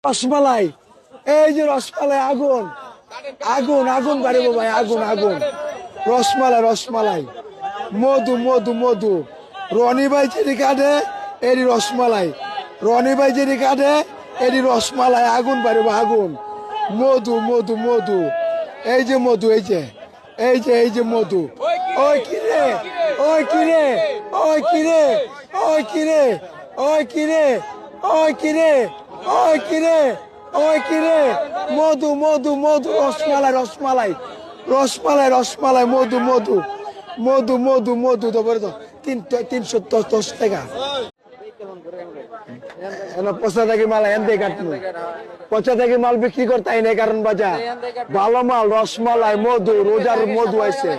রসমালাই, এই যে রসমালাই, আগুন আগুন আগুন বাড়িব ভাই, আগুন আগুন। রসমালাই রসমালাই, মধু মধু মধু। রনি ভাই যেটি কাটে এটি রসমালাই, রনি ভাই যেটি কাটে এটি রসমালাই, আগুন বাড়িব আগুন। মধু মধু মধু, এই যে মধু, এই যে এই যে এই যে মধু। ওই কিরে, ওই কিরে, ওই কিরে, ওই কিরে, ওই কিরে, ওই কিরে, ওই কিরে, ওই কিরে। মধু মধু মধু, রসমালাই রসমালাই, রসমালাই রসমালাই, মধু মধু মধু মধু মধু। তারপরে তো 310 টাকা। পচা থাকি মাল এন দিয়ে কাটবো, পচা থাকি মাল বিক্রি করতে নাই, কারণ বাজার ভালো মাল রসমালাই মধু, রোজার মধু আছে।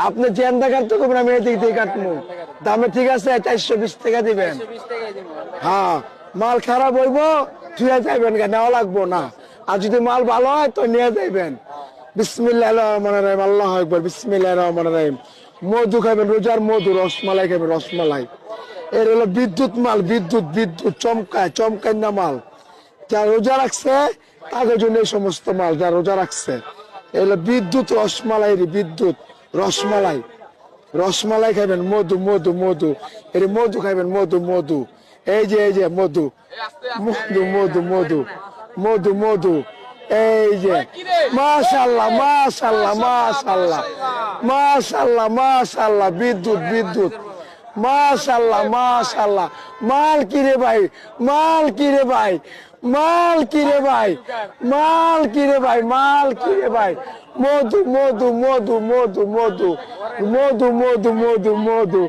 আপনি জেন্দা কাটতে করবেন, আমি এদিক দিয়ে কাটবো। দামে ঠিক আছে, 420 টাকা দিবেন। হ্যাঁ, মাল খারাপ হইব ধুয়ে যাইবেন, নেওয়া লাগবো না। আর যদি মাল ভালো হয় তো নিয়ে যাইবেন। বিসমিল্লাহির রহমানির রহিম, আল্লাহু আকবার, বিসমিল্লাহির রহমানির রহিম। মধু খাবেন, রোজার মধু, রসমালাই খাবেন, রসমালাই। এর হলো বিদ্যুৎ মাল, বিদ্যুৎ বিদ্যুৎ, চমকায় চমকায় না মাল। যা রোজা রাখছে তাদের জন্য এই সমস্ত মাল, যা রোজা রাখছে। এগুলো বিদ্যুৎ রসমালাই, বিদ্যুৎ রসমালাই। রসমালাই খাবেন, মধু মধু মধু, এর মধু খাবেন, মধু মধু। এই যে এই যে মধু মধু মধু মধু মধু মধু, এই যে মাশাআল্লাহ মাশাআল্লাহ মাশাআল্লাহ মাশাআল্লাহ মাশাআল্লাহ, বিদ্যুৎ বিদ্যুৎ, মাশাআল্লাহ মাশাআল্লাহ। মাল কিরে ভাই, মাল কিরে ভাই, মাল কিরে ভাই, মাল কিরে ভাই, মাল কিরে ভাই। মধু মধু মধু মধু মধু মধু মধু মধু মধু।